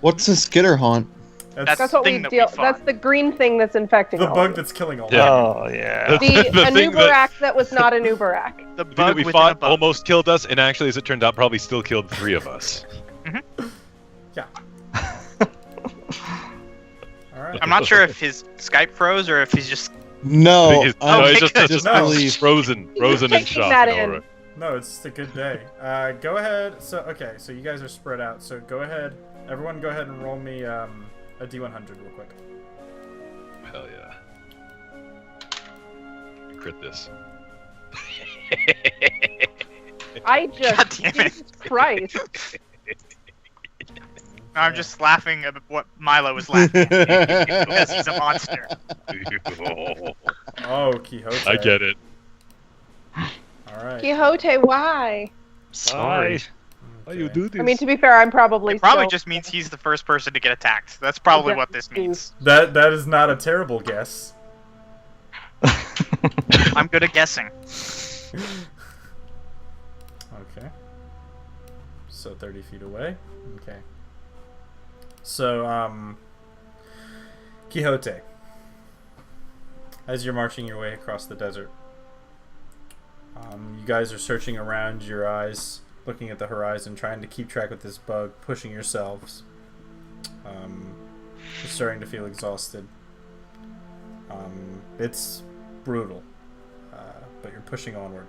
What's a skitter haunt? That's what we thing that deal. fought. That's the green thing that's infecting The all bug of that's killing all. Yeah. Oh yeah. you. The A thing Nubarak that was not a Nubarak. The The thing that bug we within a fought bug. almost killed us, and actually, as it turned out, probably still killed 3 of us. Yeah. All right. I'm not sure if his Skype froze or if he's just. No, It's- I'm no, it's okay, just good. really frozen in taking shock. that and in. horror. No, it's just a good day. Go ahead. So okay, so you guys are spread out. So go ahead. Everyone, go ahead and roll me a D100 real quick. Hell yeah. Crit this. I God just. damn it. Jesus Christ. I'm just laughing at what Milo was laughing at because he's a monster. Oh, Quixote. I get it. All right. Quixote, why? Sorry. Why you Okay. do this? I mean, to be fair, I'm probably It probably still- just means he's the first person to get attacked. That's probably what this means. That is not a terrible guess. I'm good at guessing. Okay. So 30 feet away. Okay. So, Quixote, as you're marching your way across the desert, you guys are searching around your eyes, looking at the horizon, trying to keep track with this bug, pushing yourselves. You're starting to feel exhausted. It's brutal, but you're pushing onward.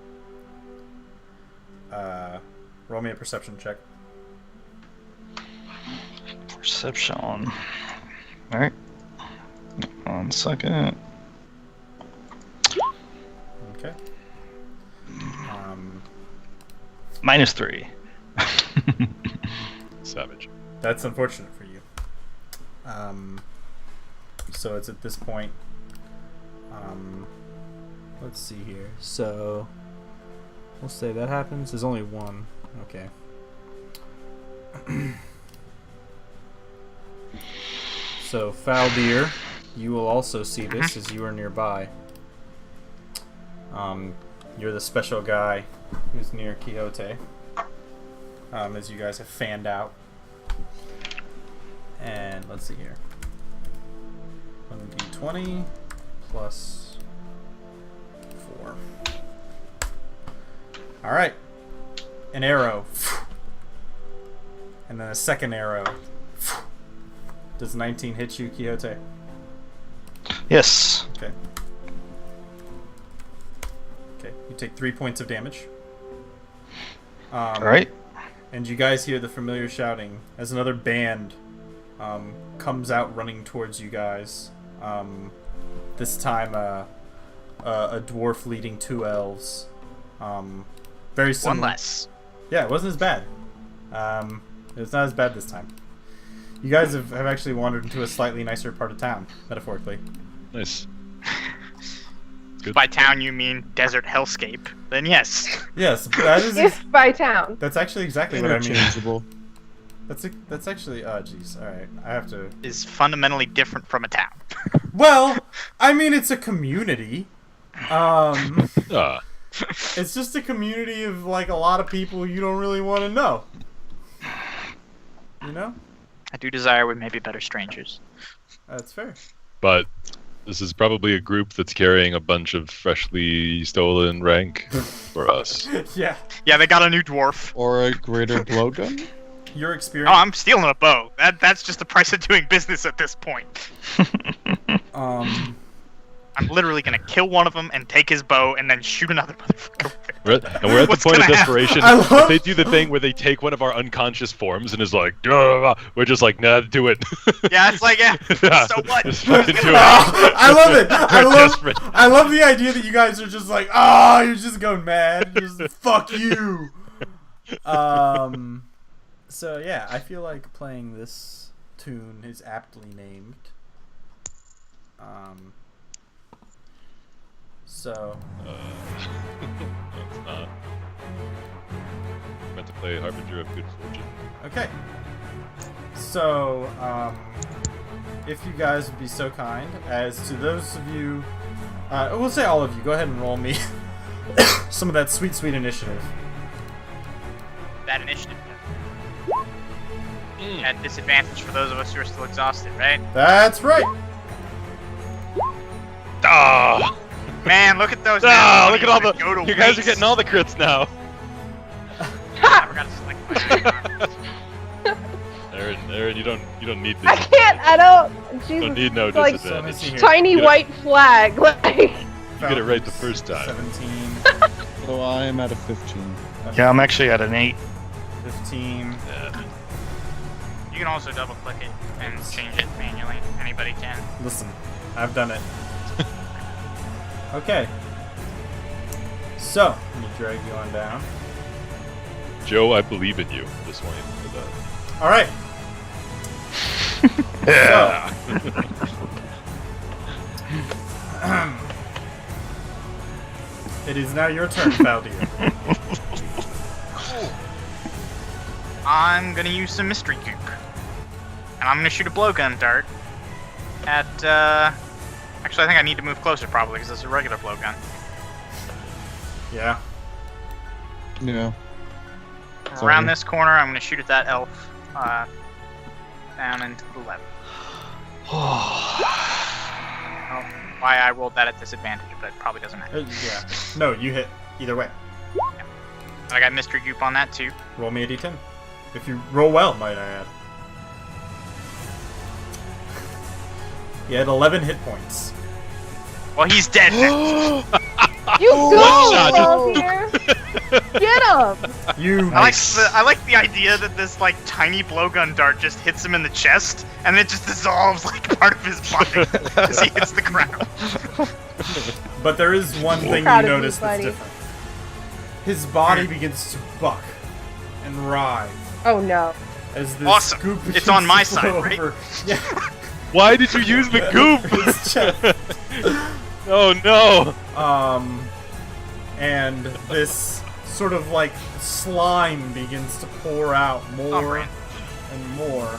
Roll me a perception check. Perception. Alright. 1 second. Okay. -3. Savage. That's unfortunate for you. So it's at this point. Let's see here. So we'll say that happens. There's only one. Okay. So Faldir, you will also see this as you are nearby. You're the special guy who's near Quixote. As you guys have fanned out. And let's see here. 1d20 plus 4. Alright. An arrow. And then a second arrow. Does 19 hit you, Quixote? Yes. Okay. Okay, you take 3 points of damage. Alright. And you guys hear the familiar shouting as another band comes out running towards you guys. This time, a dwarf leading 2 elves. Very similar. One less. Yeah, it wasn't as bad. It's not as bad this time. You guys have actually wandered into a slightly nicer part of town, metaphorically. Nice. Good. By town you mean desert hellscape, then yes. Yes, that is. If by town. That's actually exactly what I mean. Interchangeable. That's actually. Oh, jeez. All right, I have to. Is fundamentally different from a town. Well, I mean, it's a community. Ah, It's just a community of like a lot of people you don't really want to know. You know? I do desire we may be better strangers. That's fair. but this is probably a group that's carrying a bunch of freshly stolen rank for us. Yeah. Yeah, they got a new dwarf. Or a greater blowgun? Your Oh, experience. I'm stealing a bow. That's just the price of doing business at this point. I'm literally gonna kill one of them and take his bow and then shoot another motherfucker with it. And we're at the What's point of gonna happen? desperation. I love- If they do the thing where they take one of our unconscious forms and is like, "Duh," we're just like, nah, do it. Yeah, it's like, yeah. So what? Just fucking do it. Oh, I love it. We're desperate. I love the idea that you guys are just like, oh, you're just going mad. Just fuck you. So yeah, I feel like playing this tune is aptly named. So It's not. Meant to play Harbinger of Good Fortune. okay. So if you guys would be so kind as to those of you, we'll say all of you, go ahead and roll me. some of that sweet, sweet initiative. That initiative. At disadvantage for those of us who are still exhausted, right? That's right. Ah! Man, look at those. Ah! now. Look at all the. Go to You guys are waste. getting all the crits now. I forgot to select my Aaron, you don't need I this. can't. I don't. You Jesus. don't need no it's like So let me see disadvantage. here. tiny Get it. white flag. Like. You get it right the first time. 17, So I am at a 15. Yeah, I'm actually at an 8. 15. Yeah. You can also double click it and change it manually. Anybody can. Listen, I've done it. Okay. So, let me drag you on down. Joe, I believe in you. Just want you to know that. All right. Yeah. It is now your turn, Faldir. I'm gonna use some mystery goop. And I'm gonna shoot a blowgun dart at, actually I think I need to move closer probably because it's a regular blowgun. Yeah. Yeah. Around this corner, I'm gonna shoot at that elf, down into the left. Why I rolled that at disadvantage, but it probably doesn't matter. Yeah. No, you hit either way. And I got mystery goop on that too. Roll me a d10. If you roll well, might I add. You had 11 hit points. Well, he's dead now. You go, shot. Faldir. Get him. You. I like the idea that this like tiny blowgun dart just hits him in the chest, and it just dissolves like part of his body as he hits the ground. But there is one thing you Proud of you, notice that's buddy. different. His body begins to buck and writhe Oh no. as this Awesome. goop It's begins on my to flow side, right? over. Yeah. Why did you use the goop? His chest. Oh no! And this sort of like slime begins to pour out more man. and more.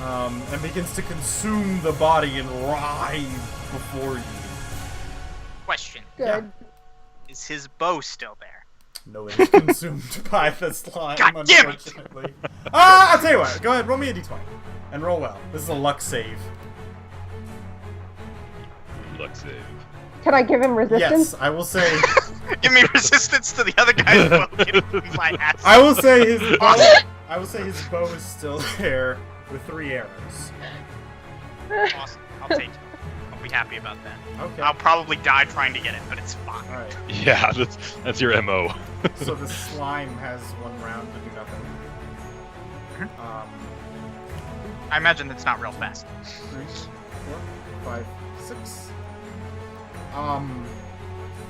And begins to consume the body and writhe before you. Question: Good. Is his bow still there? No, it is consumed by the slime, God damn it! unfortunately. I'll tell you what. Go ahead, roll me a d20. And roll well. This is a luck save. Luck save. Can I give him resistance? Yes, I will say. Give me resistance to the other guy's bow. Get my ass. I will say his bow. I will say his bow is still there with 3 arrows. Awesome. I'll take it. I'll be happy about that. Okay. I'll probably die trying to get it, but it's fine. All right. Yeah, that's your MO. So the slime has 1 round to do nothing. I imagine that's not real fast. 3, 4, 5, 6.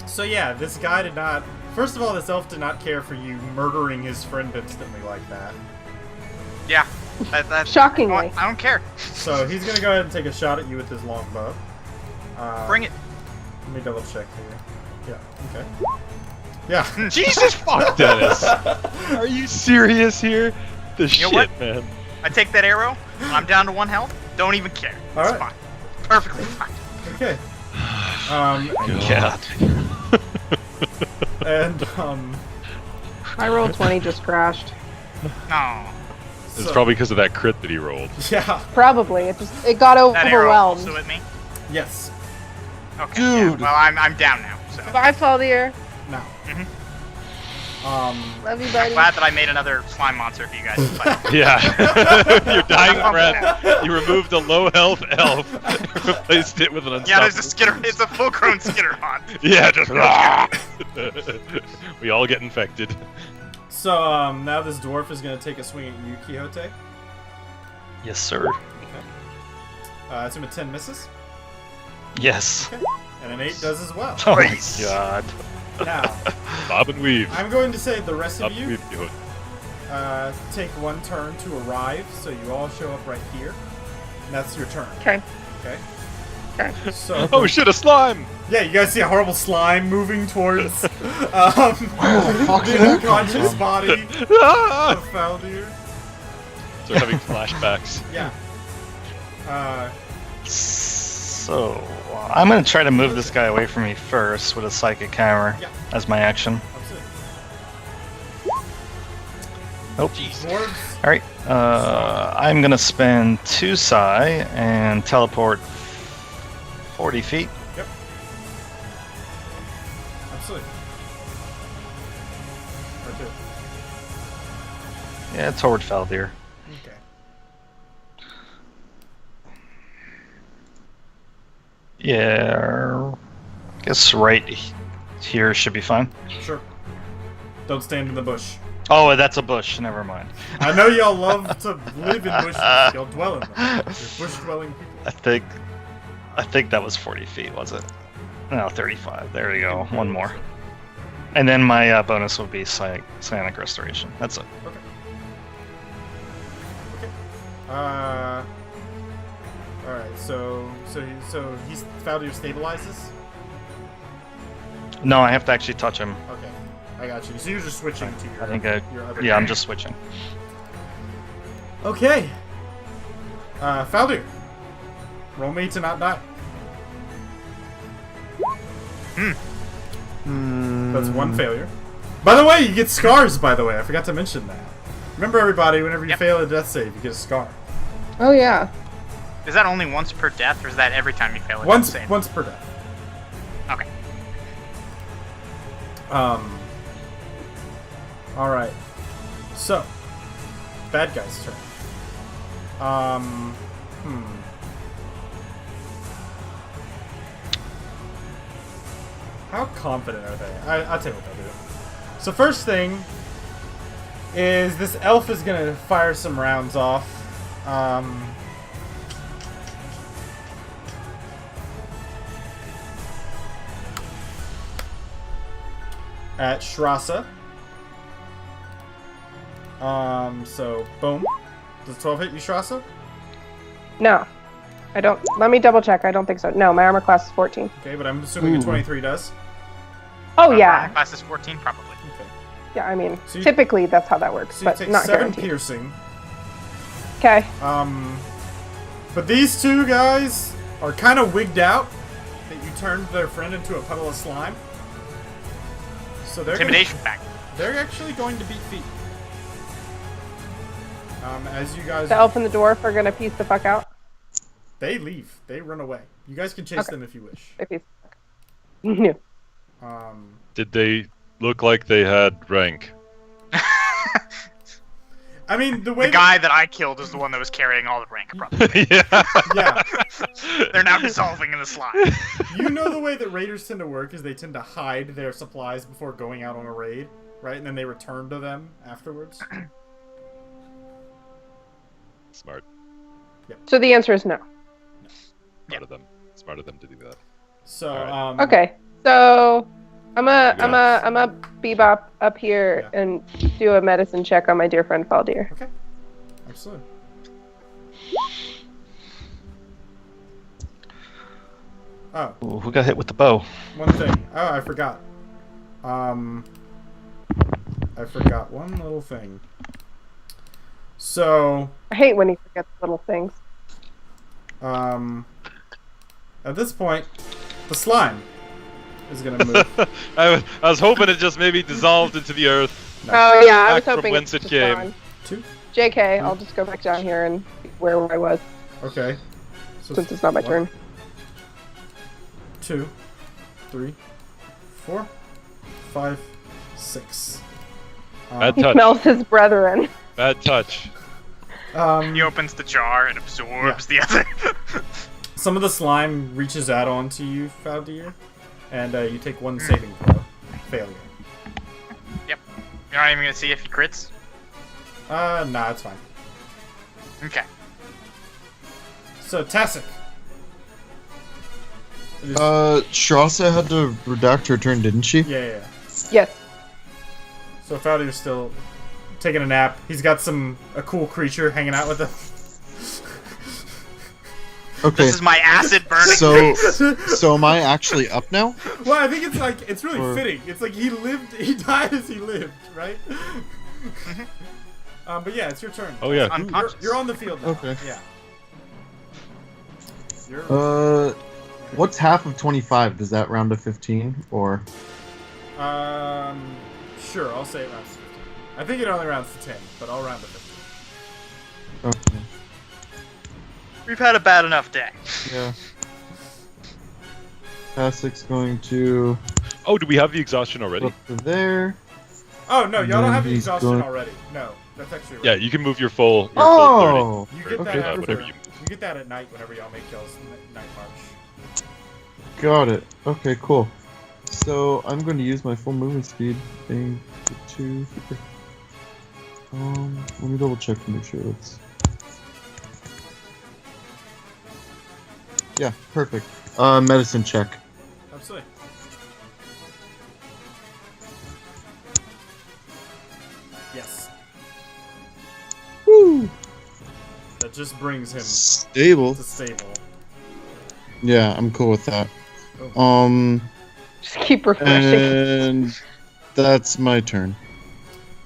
So yeah, this guy did not. First of all, this elf did not care for you murdering his friend instantly like that. Yeah. That, Shockingly. I don't care. So he's gonna go ahead and take a shot at you with his longbow. Bring it. Let me double check here. Yeah. Okay. Yeah. Jesus fuck, Dennis! Are you serious here? The know shit, what? man. I take that arrow. I'm down to 1 health. Don't even care. All It's right. fine. Perfectly fine. Okay. God. And I rolled 20, just crashed. No. It's so- probably because of that crit that he rolled. Yeah. Probably. It got That arrow overwhelmed. also at me. Yes. Okay. Dude. Yeah, well, I'm down now. So Bye, Faldir. Now. Mhm. Love you, I'm buddy. glad that I made another slime monster for you guys to fight. Yeah. Your dying breath. You removed a low health elf and replaced it with an unstoppable. Yeah, there's a skitter. It's a full-grown skitter Yeah, just we all get infected. So now this dwarf is gonna take a swing at you, Quixote. Yes, sir. I assume a 10 misses, Yes. and an 8 does as well. Oh my Nice. god. Now, Bob and weave. I'm going to say the rest Bob of and you weave. Quixote. take 1 turn to arrive, so you all show up right here. And that's your turn. Okay. Okay. Okay. So. Oh shit, a slime! Yeah, you guys see a horrible slime moving towards Where the fuck did the that come unconscious from? body Ah! of Faldir. Start having flashbacks. Yeah. So I'm gonna try to move this guy away from me first with a psychic hammer Yeah. as my action. Absolutely. Nope. Dwarves. All right. I'm gonna spend 2 psi and teleport 40 feet. Yep. Absolutely. Or 2. Yeah, toward Faldir. Okay. Yeah. Guess right here should be fine. Sure. Don't stand in the bush. Oh, that's a bush. Never mind. I know y'all love to live in bushes. Y'all dwell in them. You're bush-dwelling people. I think that was 40 feet, was it? No, 35. There we go. One more. And then my bonus will be Psionic Restoration. That's it. Okay. All right. So he's Faldir stabilizes. No, I have to actually touch him. Okay, I got you. So you're just switching to your. I think your other yeah, I'm just switching. Okay. Faldir. Roll me to not die. That's one failure. By the way, you get scars. By the way, I forgot to mention that. Remember, everybody, whenever you fail a death save, you get a scar. Oh yeah. Is that only once per death, or is that every time you fail a death Once save? per death. Okay. All right. So, bad guy's turn. How confident are they? I'll tell you what they'll do. So first thing is this elf is gonna fire some rounds off. At Shrasa. So boom. Does 12 hit you, Shrasa? No. I don't. Let me double check. I don't think so. No, my armor class is 14. Okay, but I'm assuming a 23 does. Oh yeah. Class is 14, probably. Okay. Yeah, I mean, So you- typically that's how that works, So you but take not 7 guaranteed. piercing. Okay. But these two guys are kind of wigged out that you turned their friend into a puddle of slime. So Intimidation factor. they're actually going to beat feet. As you guys, The elf and the dwarf are gonna piece the fuck out. they leave. They run away. You guys can chase Okay. them if you wish. They piece the fuck out. No. Did they look like they had rank? I mean, the way The guy that I killed is the one that was carrying all the rank, probably. Yeah. yeah, They're now dissolving in the slime. you know the way that raiders tend to work is they tend to hide their supplies before going out on a raid, right? And then they return to them afterwards. Smart. So the answer is no. Smart of them. Smart of them to do that. So, Alright. Okay. So I'm a Yeah. bebop up here Yeah. and do a medicine check on my dear friend Faldir. Okay. Absolutely. Oh, Ooh, who got hit with the bow? one thing. Oh, I forgot. I forgot one little thing. So, I hate when he forgets little things. at this point, the slime is gonna move. I was hoping it just maybe dissolved into the earth. Oh yeah, I was Back from hoping whence it was came. gone. 2. JK, I'll just go back down here and where I was Okay. So since it's not my 1, turn. 2, 3, 4, 5, 6. Bad He touch. smells his brethren. Bad touch. He opens the jar and absorbs the other. Some of the slime reaches out onto you, Faldir, and you take 1 saving throw. Failure. Yep. You're not even gonna see if he crits? Nah, it's fine. Okay. So, Tasik. It is- Shrasa had to redact her turn, didn't she? yeah. Yes. So Faldir's still taking a nap. He's got a cool creature hanging out with him. Okay. This is my acid burning. So am I actually up now? Well, I think it's really Or- fitting. It's like he died as he lived, right? But yeah, it's your turn. Oh yeah. Unconscious. You're on the field now. Okay. Yeah. You're What's half of 25? Does that round to 15 or? Sure, I'll say it rounds to 15. I think it only rounds to 10, but I'll round to 15. Okay. We've had a bad enough day. Yeah. Tassic's going to Oh, do we have the exhaustion already? up to there. Oh, no, y'all don't have the He's exhaustion going- already. No, that's actually right. Yeah, you can move your full. Your Oh! full You 30. get that Okay, after, whatever you you get that at night whenever y'all make y'all's night march. Got it. Okay, cool. So I'm going to use my full movement speed. Thing to let me double check to make sure it's. Yeah, perfect. Medicine check. Absolutely. Yes. Woo! That just brings him Stable. to stable. Yeah, I'm cool with that. Oh. Just keep refreshing. And that's my turn.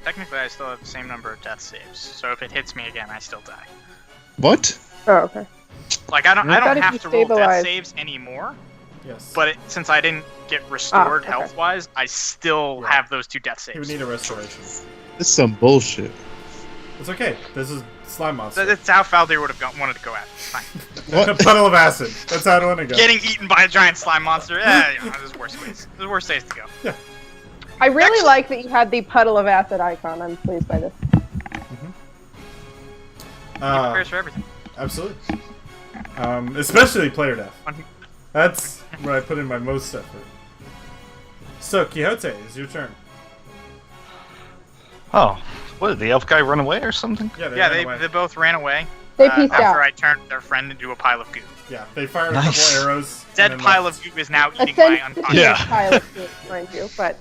Technically, I still have the same number of death saves, so if it hits me again, I still die. What? Oh, okay. Like I don't I thought if have you to roll death stabilize- saves anymore. Yes. But since I didn't get restored okay. health-wise, I still Yeah. have those 2 death he would saves. need a restoration. This is some bullshit. It's okay. This is slime monster. That's how Faldir would have wanted to go at. Fine. A puddle of acid. That's how I want to go. Getting eaten by a giant slime monster. There's worse ways. There's worse ways to go. I really Actually- like that you had the puddle of acid icon. I'm pleased by this. He prepares for everything. Absolutely. Especially player death. That's where I put in my most effort. So, Quixote, it's your turn. Oh, what did the elf guy run away or something? Yeah, they Yeah, ran away. they both ran away. They peaced after out. I turned their friend into a pile of goo. Yeah, they fired Nice. a couple arrows. Dead and then pile left. of goo is now eating my Essentially, unconscious. Yeah. pile of food, mind you, but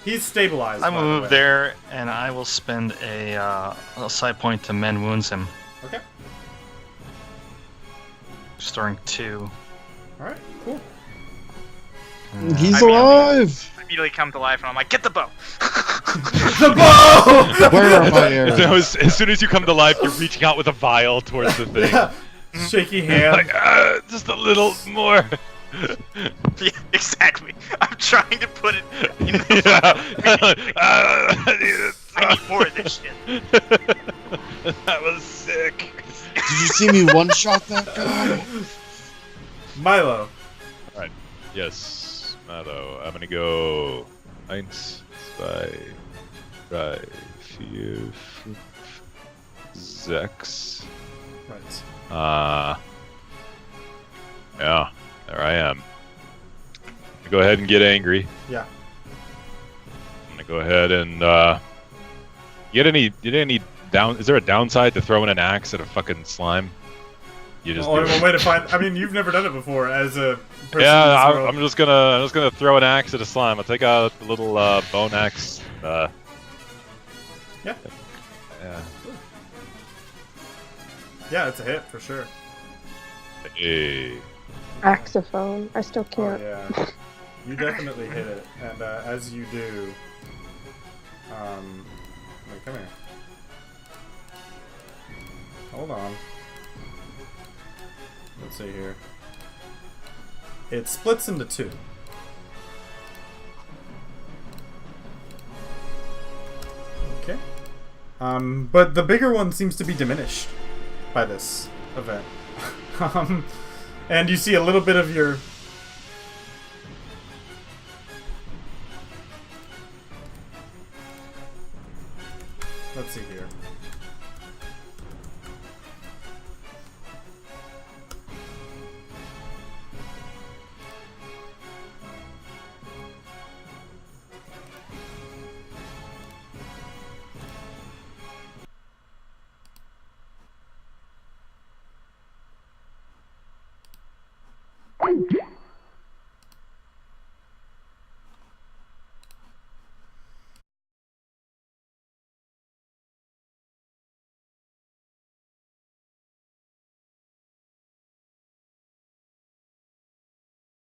He's stabilized. I by the move way. there, and I will spend a side point to mend wounds him, Okay. restoring 2. Alright, cool. He's I mean, alive! I immediately come to life and I'm like, get the bow. The bow! Where are my arrows? As soon as you come to life, you're reaching out with a vial towards the thing. Yeah. Shaky hand. Like, just a little more. Yeah, exactly. I'm trying to put it in the I need more of this shit. That was sick. Did you see me one-shot that guy? Milo. Yes, Mado. I'm gonna go 1, 2, 3, 4, 6. Right. Yeah, there I am. Go ahead and get angry. Yeah. I'm gonna go ahead and get any down. Is there a downside to throwing an axe at a fucking slime? You just Only do one it. way to find. I mean, you've never done it before as a person. Yeah, in this world. I'm just gonna throw an axe at a slime. I'll take out the little bone axe. Yeah. Yeah. Yeah, it's a hit for sure. Hey. axophone. I still Oh can't. yeah. You definitely hit it, and as you do, wait, come here. Hold on. Let's see here. It splits into 2. Okay. But the bigger one seems to be diminished by this event. And you see a little bit of your... Let's see here.